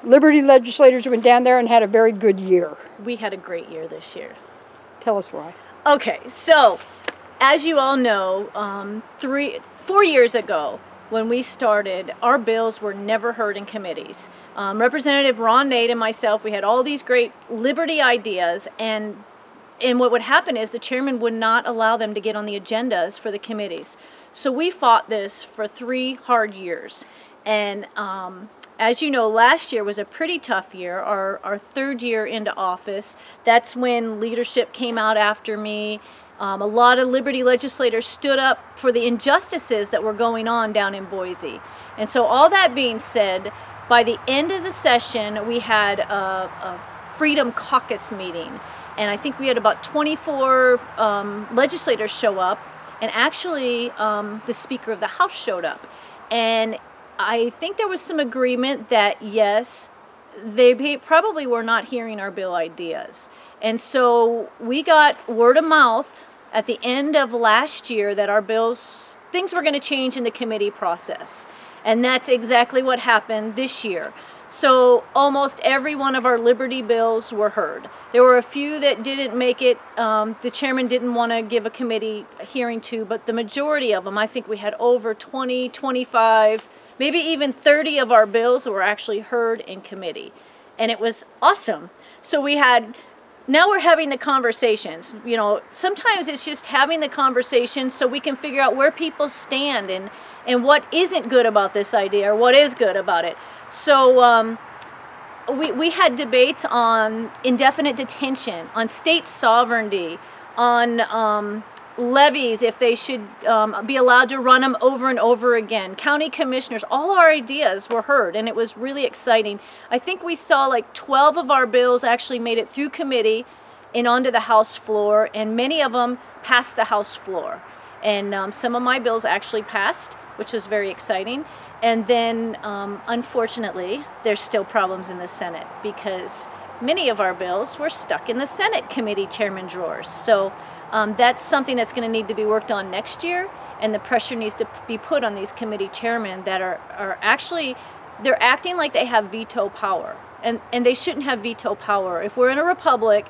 Liberty legislators went down there and had a very good year. We had a great year this year. Tell us why. Okay, so as you all know, 4 years ago when we started, our bills were never heard in committees. Representative Ron Nate and myself, we had all these great liberty ideas, and what would happen is the chairman would not allow them to get on the agendas for the committees. So we fought this for 3 hard years. And as you know, last year was a pretty tough year, our 3rd year into office. That's when leadership came out after me. A lot of Liberty legislators stood up for the injustices that were going on down in Boise. And so all that being said, by the end of the session, we had a Freedom Caucus meeting. And I think we had about 24 legislators show up. And actually, the Speaker of the House showed up. And I think there was some agreement that, yes, they probably were not hearing our bill ideas. And so we got word of mouth at the end of last year that our bills, things were going to change in the committee process. And that's exactly what happened this year. So almost every one of our liberty bills were heard. There were a few that didn't make it, the chairman didn't want to give a committee hearing to, but the majority of them, I think we had over 20, 25, maybe even 30 of our bills were actually heard in committee. And it was awesome. So now we're having the conversations. You know, sometimes it's just having the conversation so we can figure out where people stand and what isn't good about this idea or what is good about it. So we had debates on indefinite detention, on state sovereignty, on levies, if they should be allowed to run them over and over again, county commissioners. All our ideas were heard, and it was really exciting. I think we saw like 12 of our bills actually made it through committee and onto the House floor, and many of them passed the House floor. And some of my bills actually passed, which was very exciting. And then, unfortunately, there's still problems in the Senate because many of our bills were stuck in the Senate committee chairman drawers. So that's something that's going to need to be worked on next year, and the pressure needs to be put on these committee chairmen that are actually, they're acting like they have veto power, and they shouldn't have veto power. If we're in a republic,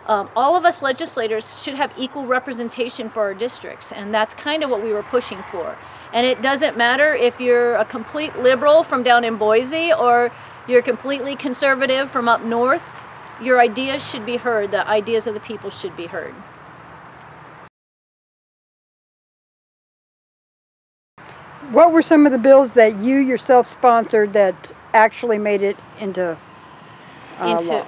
all of us legislators should have equal representation for our districts, and that's kind of what we were pushing for. And it doesn't matter if you're a complete liberal from down in Boise or you're completely conservative from up north, your ideas should be heard. The ideas of the people should be heard. What were some of the bills that you yourself sponsored that actually made it into law?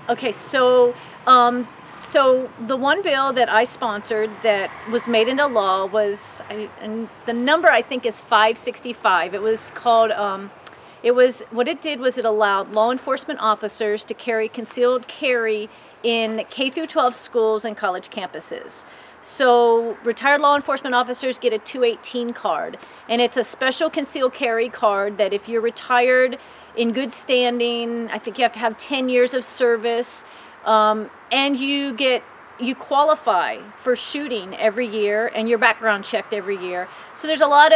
Okay, so the one bill that I sponsored that was made into law was, and the number I think is 565. It was called, what it did was it allowed law enforcement officers to carry concealed carry in K through 12 schools and college campuses. So retired law enforcement officers get a 218 card, and it's a special concealed carry card that if you're retired in good standing, I think you have to have 10 years of service, and you qualify for shooting every year, and you're background checked every year. So there's a lot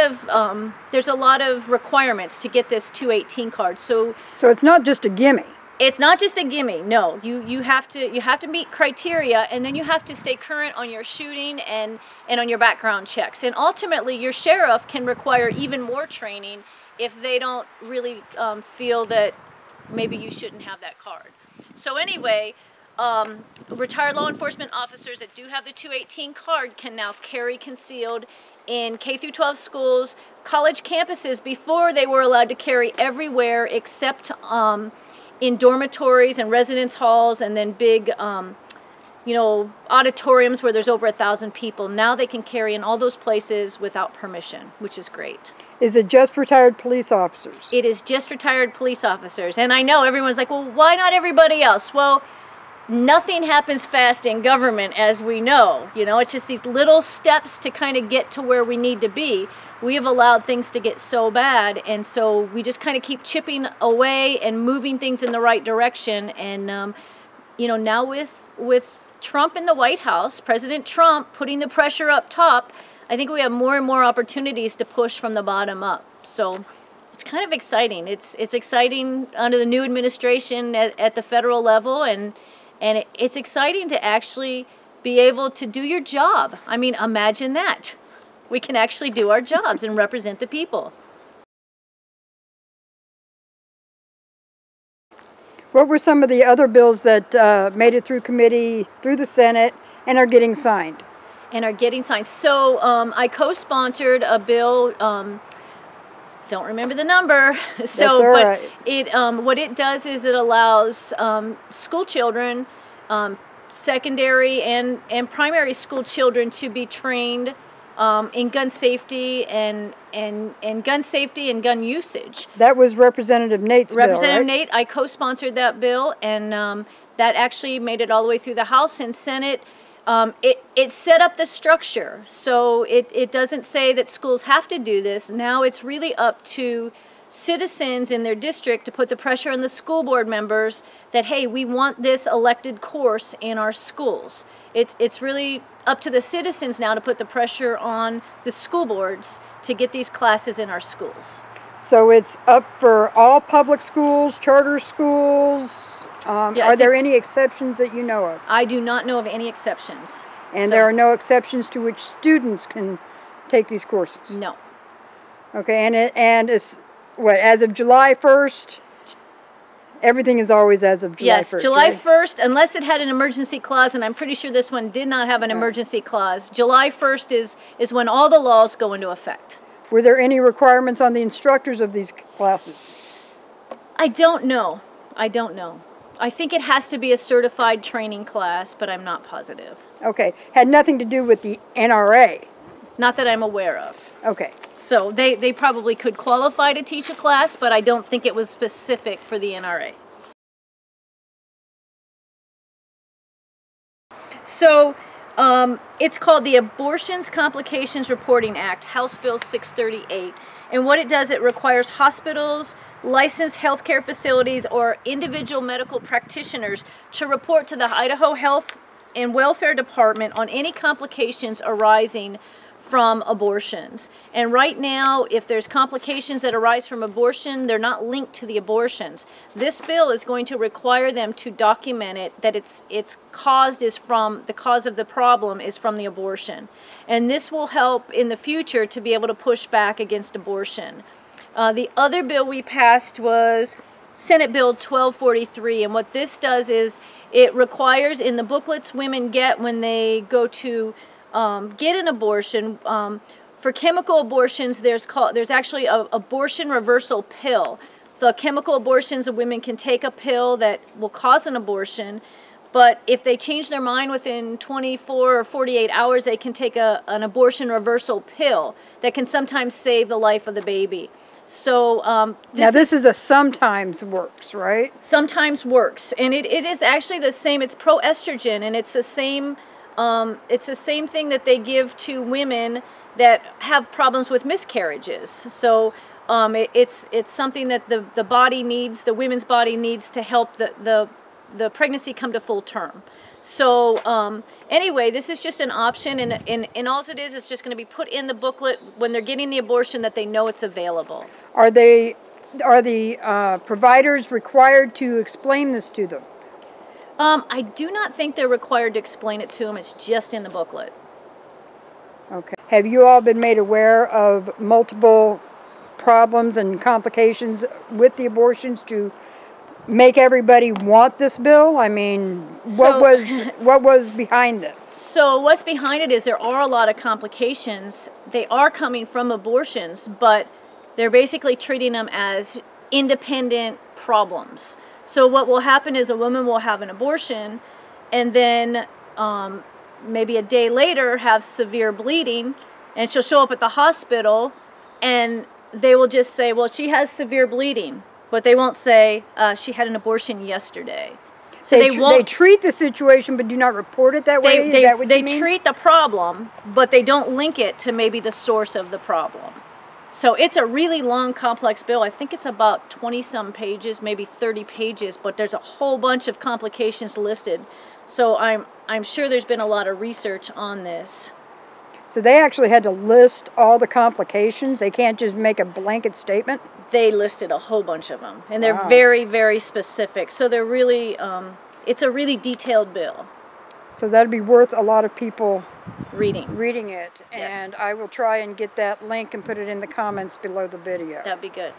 of requirements to get this 218 card. So it's not just a gimme. It's not just a gimme. No, you have to meet criteria, and then you have to stay current on your shooting and on your background checks. And ultimately, your sheriff can require even more training if they don't really feel that maybe you shouldn't have that card. So anyway, retired law enforcement officers that do have the 218 card can now carry concealed in K through 12 schools, college campuses. Before, they were allowed to carry everywhere except in dormitories and residence halls, and then big auditoriums where there's over 1,000 people. Now they can carry in all those places without permission, which is great. Is it just retired police officers? It is just retired police officers. And I know everyone's like, well, why not everybody else? Well, nothing happens fast in government, as we know. You know, it's just these little steps to kind of get to where we need to be. We have allowed things to get so bad, and so we just kind of keep chipping away and moving things in the right direction. And now with Trump in the White House, President Trump putting the pressure up top, I think we have more and more opportunities to push from the bottom up. So it's kind of exciting. It's exciting under the new administration at the federal level, and it's exciting to actually be able to do your job. I mean, imagine that. We can actually do our jobs and represent the people. What were some of the other bills that made it through committee, through the Senate, and are getting signed? So I co-sponsored a bill. Don't remember the number. That's all right. It what it does is it allows school children, secondary and primary school children, to be trained in gun safety and gun safety and gun usage. That was Representative Nate's bill, Representative right? Nate, I co-sponsored that bill, and that actually made it all the way through the House and Senate. It set up the structure, so it doesn't say that schools have to do this. Now it's really up to citizens in their district to put the pressure on the school board members that, hey, we want this elected course in our schools. It's really up to the citizens now to put the pressure on the school boards to get these classes in our schools. So it's up for all public schools, charter schools. Are there any exceptions that you know of? I do not know of any exceptions. And there are no exceptions to which students can take these courses? No. Okay, and it's what, as of July 1st? Everything is always as of July 1st. Yes, July right? 1st, unless it had an emergency clause, and I'm pretty sure this one did not have an emergency clause. July 1st is when all the laws go into effect. Were there any requirements on the instructors of these classes? I don't know. I think it has to be a certified training class, but I'm not positive. Okay, had nothing to do with the NRA? Not that I'm aware of. Okay. So they probably could qualify to teach a class, but I don't think it was specific for the NRA. So it's called the Abortions Complications Reporting Act, House Bill 638. And what it does, it requires hospitals, licensed healthcare facilities, or individual medical practitioners to report to the Idaho Health and Welfare Department on any complications arising from abortions. And right now, if there's complications that arise from abortion, they're not linked to the abortions. This bill is going to require them to document it, that the cause of the problem is from the abortion. And this will help in the future to be able to push back against abortion. The other bill we passed was Senate Bill 1243, and what this does is it requires, in the booklets women get when they go to get an abortion, for chemical abortions, there's actually an abortion reversal pill. The chemical abortions, a women can take a pill that will cause an abortion, but if they change their mind within 24 or 48 hours, they can take an abortion reversal pill that can sometimes save the life of the baby. So this is a sometimes works, right? Sometimes works, and it is actually the same. It's proestrogen, and it's the same. It's the same thing that they give to women that have problems with miscarriages. So it's something that the body needs, the women's body needs to help the pregnancy come to full term. So anyway, this is just an option, and all it is, it's just going to be put in the booklet when they're getting the abortion that they know it's available. Are the providers required to explain this to them? I do not think they're required to explain it to them. It's just in the booklet. Okay. Have you all been made aware of multiple problems and complications with the abortions to make everybody want this bill? I mean, what was behind this? So what's behind it is there are a lot of complications. They are coming from abortions, but they're basically treating them as independent problems. So what will happen is a woman will have an abortion and then maybe a day later have severe bleeding, and she'll show up at the hospital and they will just say, well, she has severe bleeding, but they won't say she had an abortion yesterday. So they treat the situation but do not report it that way? Is that what you mean? They treat the problem, but they don't link it to maybe the source of the problem. So it's a really long, complex bill. I think it's about 20-some pages, maybe 30 pages, but there's a whole bunch of complications listed. So I'm sure there's been a lot of research on this. So they actually had to list all the complications. They can't just make a blanket statement. They listed a whole bunch of them, and they're Wow. very, very specific. So they're really, it's a really detailed bill. So that'd be worth a lot of people Reading it. Yes. And I will try and get that link and put it in the comments below the video. That'd be good.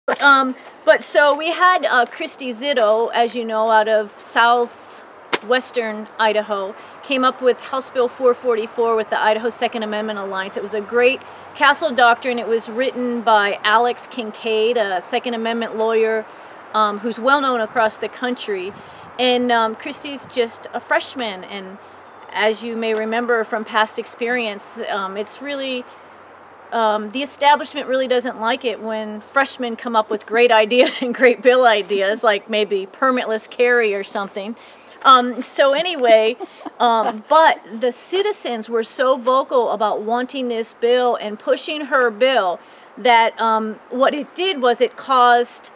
But so we had Christy Zitto, as you know, out of southwestern Idaho, came up with House Bill 444 with the Idaho Second Amendment Alliance. It was a great castle doctrine. It was written by Alex Kincaid, a Second Amendment lawyer who's well known across the country. And Christy's just a freshman, and as you may remember from past experience, it's really the establishment really doesn't like it when freshmen come up with great ideas and great bill ideas, like maybe permitless carry or something. So anyway, but the citizens were so vocal about wanting this bill and pushing her bill that what it did was it caused,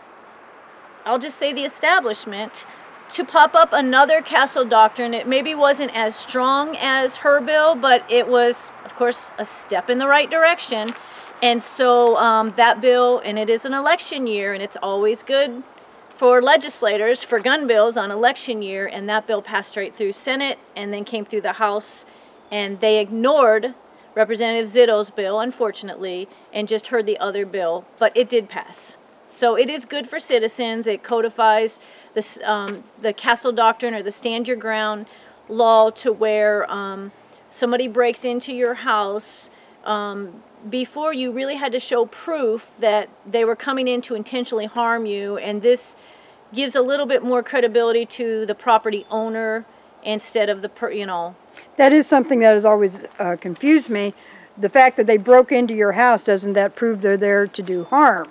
I'll just say, the establishment to pop up another castle doctrine. It maybe wasn't as strong as her bill, but it was, of course, a step in the right direction. And so that bill, and it is an election year, and it's always good for legislators for gun bills on election year, and that bill passed right through Senate and then came through the House, and they ignored Representative Zitto's bill, unfortunately, and just heard the other bill, but it did pass. So it is good for citizens. It codifies the castle doctrine, or the stand your ground law, to where somebody breaks into your house. Before, you really had to show proof that they were coming in to intentionally harm you, and this gives a little bit more credibility to the property owner instead of the, That is something that has always confused me. The fact that they broke into your house, doesn't that prove they're there to do harm?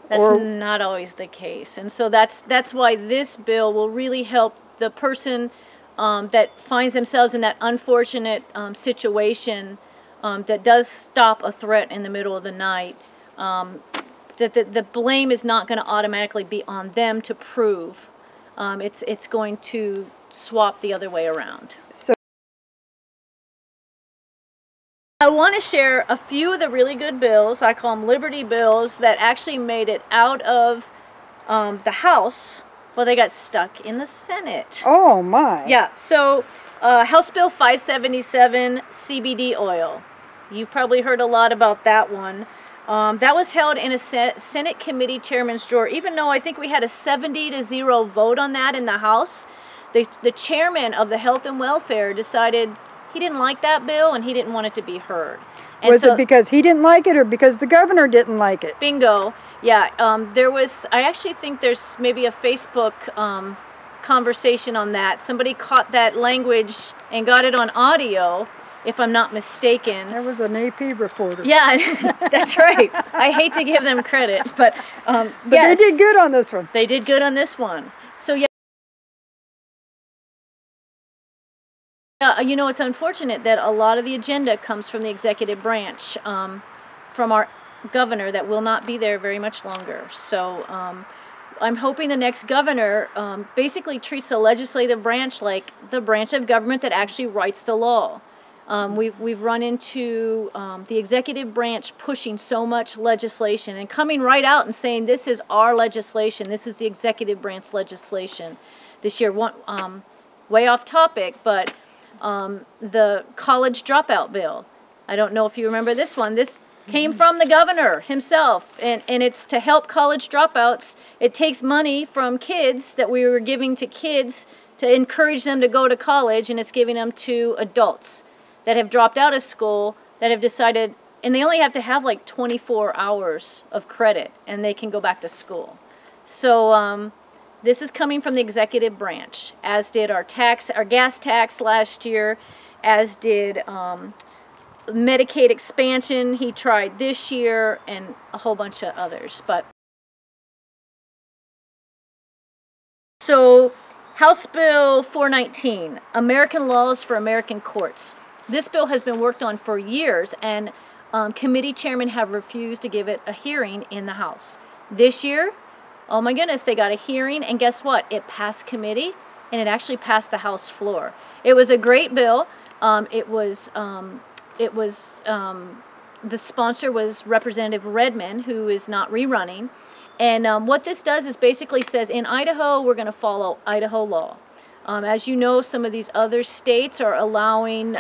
That's not always the case. And so that's why this bill will really help the person that finds themselves in that unfortunate situation that does stop a threat in the middle of the night. That the blame is not going to automatically be on them to prove. It's going to swap the other way around. I want to share a few of the really good bills, I call them Liberty bills, that actually made it out of the House, but they got stuck in the Senate. Oh my. Yeah, so House Bill 577, CBD oil. You've probably heard a lot about that one. That was held in a Senate committee chairman's drawer, even though I think we had a 70-0 vote on that in the House. The chairman of the Health and Welfare decided he didn't like that bill, and he didn't want it to be heard. And was it because he didn't like it, or because the governor didn't like it? Bingo. Yeah, I actually think there's maybe a Facebook conversation on that. Somebody caught that language and got it on audio, if I'm not mistaken. That was an AP reporter. Yeah, that's right. I hate to give them credit, but yes, they did good on this one. They did good on this one. So yeah. It's unfortunate that a lot of the agenda comes from the executive branch, from our governor that will not be there very much longer. So I'm hoping the next governor basically treats the legislative branch like the branch of government that actually writes the law. We've run into the executive branch pushing so much legislation and coming right out and saying, this is our legislation, this is the executive branch legislation. This year, way off topic, but the college dropout bill. I don't know if you remember this one. This came from the governor himself, and it's to help college dropouts. It takes money from kids that we were giving to kids to encourage them to go to college, and it's giving them to adults that have dropped out of school, that have decided, and they only have to have like 24 hours of credit, and they can go back to school. So this is coming from the executive branch, as did our gas tax last year, as did Medicaid expansion he tried this year, and a whole bunch of others. So House Bill 419, American Laws for American Courts. This bill has been worked on for years, and committee chairmen have refused to give it a hearing in the House. This year, oh my goodness, they got a hearing, and guess what? It passed committee, and it actually passed the House floor. It was a great bill. The sponsor was Representative Redmond, who is not rerunning. And what this does is basically says, in Idaho, we're going to follow Idaho law. As you know, some of these other states are allowing,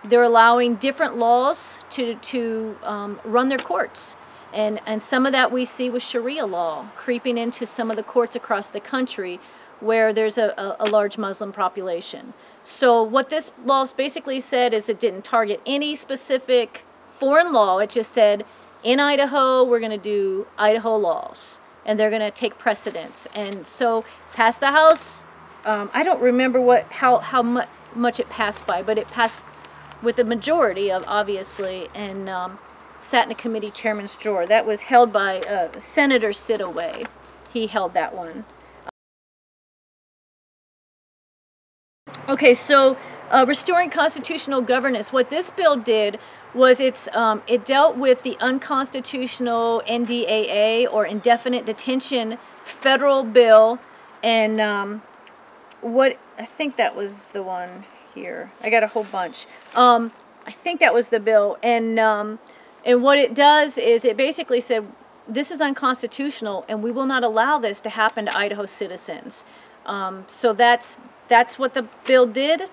they're allowing different laws to run their courts. And some of that we see with Sharia law creeping into some of the courts across the country where there's a large Muslim population. So what this law basically said is it didn't target any specific foreign law. It just said, in Idaho, we're going to do Idaho laws, and they're going to take precedence. And so passed the House. I don't remember how much it passed by, but it passed with a majority of, obviously, and sat in a committee chairman's drawer. That was held by Senator Sidaway. He held that one. Okay, so restoring constitutional governance. What this bill did was it dealt with the unconstitutional NDAA, or indefinite detention, federal bill, and I think that was the one here. I got a whole bunch. I think that was the bill, and what it does is it basically said, this is unconstitutional, and we will not allow this to happen to Idaho citizens. So that's what the bill did.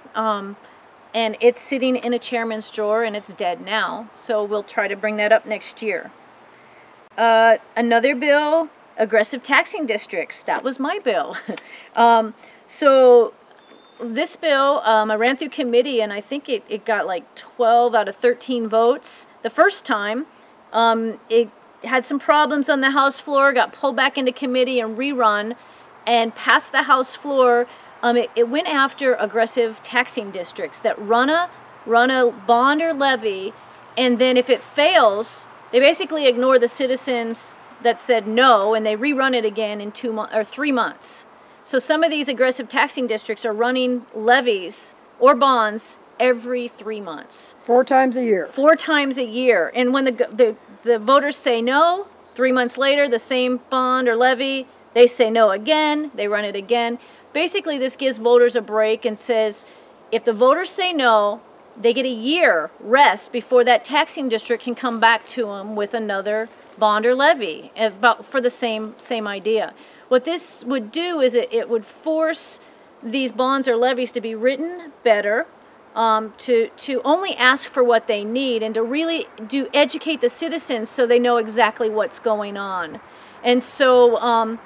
And it's sitting in a chairman's drawer, and it's dead now. So we'll try to bring that up next year. Another bill, aggressive taxing districts. That was my bill. So this bill, I ran through committee, and I think it got like 12 out of 13 votes. The first time, it had some problems on the House floor, got pulled back into committee and rerun, and passed the House floor. It went after aggressive taxing districts that run a bond or levy, and then if it fails, they basically ignore the citizens that said no, and they rerun it again in 2 months or 3 months. So some of these aggressive taxing districts are running levies or bonds every 3 months. 4 times a year. 4 times a year, and when the voters say no, 3 months later, the same bond or levy, they say no again, they run it again. Basically, this gives voters a break and says, if the voters say no, they get a year rest before that taxing district can come back to them with another bond or levy for the same idea. What this would do is it would force these bonds or levies to be written better, to only ask for what they need, and to really educate the citizens so they know exactly what's going on. And so,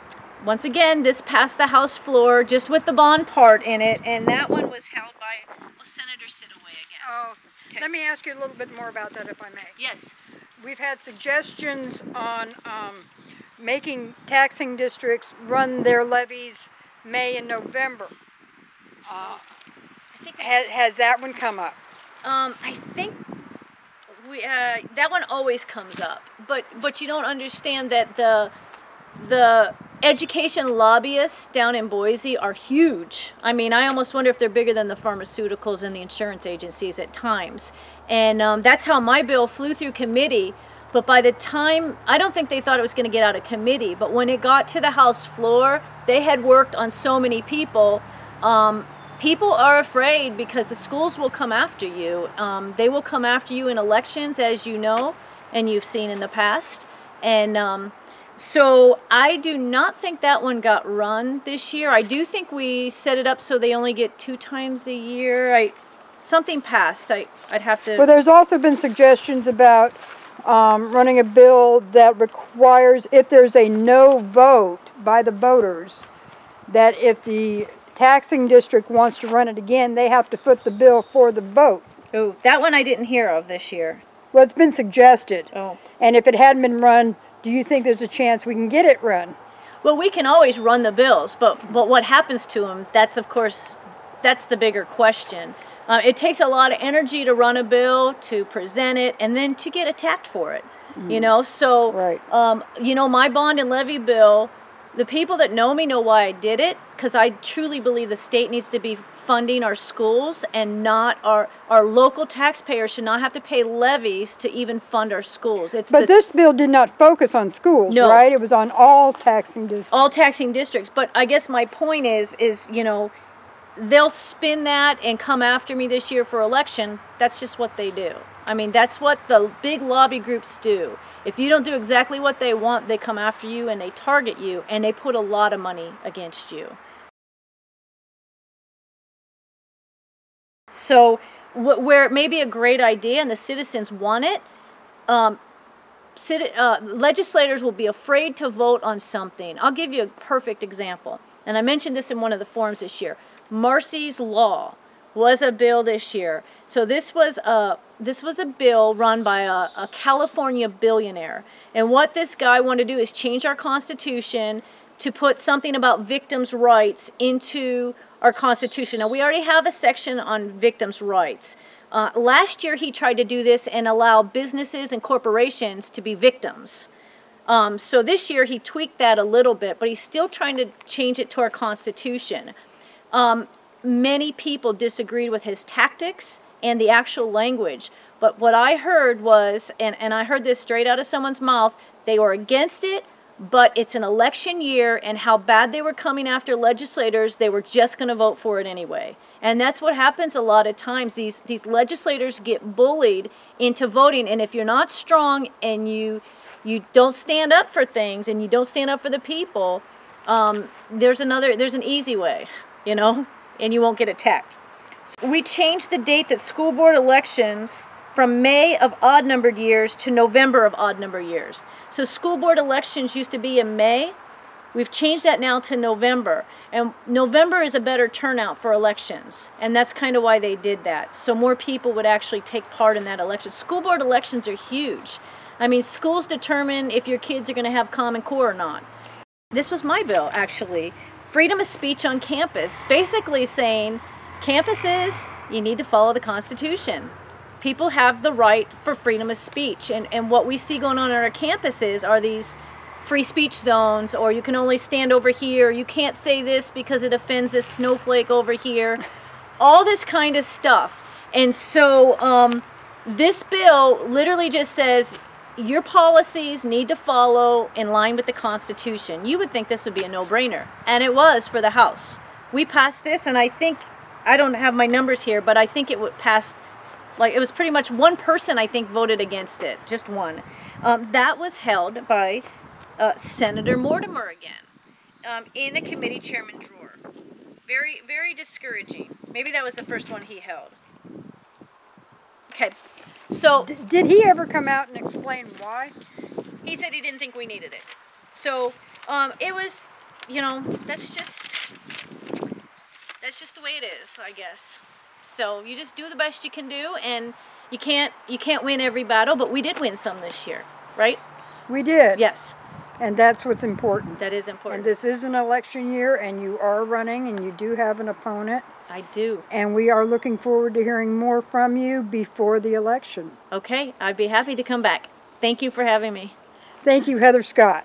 once again, this passed the House floor just with the bond part in it, and that one was held by Senator Sidaway again. Oh, okay. Let me ask you a little bit more about that, if I may. Yes. We've had suggestions on making taxing districts run their levies May and November. I think Has that one come up? I think that one always comes up, but you don't understand that the education lobbyists down in Boise are huge. I mean, I almost wonder if they're bigger than the pharmaceuticals and the insurance agencies at times. And that's how my bill flew through committee. But by the time, I don't think they thought it was going to get out of committee, but when it got to the House floor, they had worked on so many people. People are afraid because the schools will come after you. They will come after you in elections, as you know, and you've seen in the past. And so I do not think that one got run this year. I do think we set it up so they only get 2 times a year. Something passed. I'd have to... Well, there's also been suggestions about running a bill that requires, if there's a no vote by the voters, that if the taxing district wants to run it again, they have to foot the bill for the vote. Oh, that one I didn't hear of this year. Well, it's been suggested. Oh. And if it hadn't been run, do you think there's a chance we can get it run? Well, we can always run the bills, but what happens to them, that's, of course, that's the bigger question. It takes a lot of energy to run a bill, to present it, and then to get attacked for it. You know, so, right. you know, my bond and levy bill The people that know me know why I did it, because I truly believe the state needs to be funding our schools, and not our local taxpayers should not have to pay levies to even fund our schools. But this bill did not focus on schools, No. right? It was on all taxing districts. All taxing districts. But I guess my point is, you know, they'll spin that and come after me this year for election. That's just what they do. I mean, that's what the big lobby groups do. If you don't do exactly what they want, they come after you and they target you, and they put a lot of money against you. So where it may be a great idea and the citizens want it, legislators will be afraid to vote on something. I'll give you a perfect example. And I mentioned this in one of the forums this year. Marcy's Law was a bill this year. So this was a bill run by a California billionaire. And what this guy wanted to do is change our Constitution to put something about victims' rights into our Constitution. Now, we already have a section on victims' rights. Last year, he tried to do this and allow businesses and corporations to be victims. So this year, he tweaked that a little bit, but he's still trying to change it to our Constitution. Many people disagreed with his tactics and the actual language. But what I heard was, and I heard this straight out of someone's mouth, they were against it, but it's an election year, and how bad they were coming after legislators, they were just going to vote for it anyway. And that's what happens a lot of times. These legislators get bullied into voting, and if you're not strong and you don't stand up for things and you don't stand up for the people, there's an easy way, you know, and you won't get attacked. So we changed the date that school board elections from May of odd-numbered years to November of odd-numbered years. So school board elections used to be in May. We've changed that now to November. And November is a better turnout for elections. And that's kind of why they did that. So more people would actually take part in that election. School board elections are huge. I mean, schools determine if your kids are going to have Common Core or not. This was my bill, actually. Freedom of speech on campus. Basically saying, campuses, you need to follow the Constitution. People have the right for freedom of speech. And what we see going on our campuses are these free speech zones, or you can only stand over here, you can't say this because it offends this snowflake over here, all this kind of stuff. And so this bill literally just says your policies need to follow in line with the Constitution. You would think this would be a no-brainer, and it was for the House. We passed this, and I think, I don't have my numbers here, but I think it would pass. Like, it was pretty much one person, I think, voted against it. Just one. That was held by Senator Mortimer again, in a committee chairman drawer. Very, very discouraging. Maybe that was the first one he held. Okay, so... Did he ever come out and explain why? He said he didn't think we needed it. So, it was, you know, that's just the way it is, I guess. So you just do the best you can do, and you can't win every battle, but we did win some this year, right? We did. Yes. And that's what's important. That is important. And this is an election year, and you are running, and you do have an opponent. I do. And we are looking forward to hearing more from you before the election. Okay, I'd be happy to come back. Thank you for having me. Thank you, Heather Scott.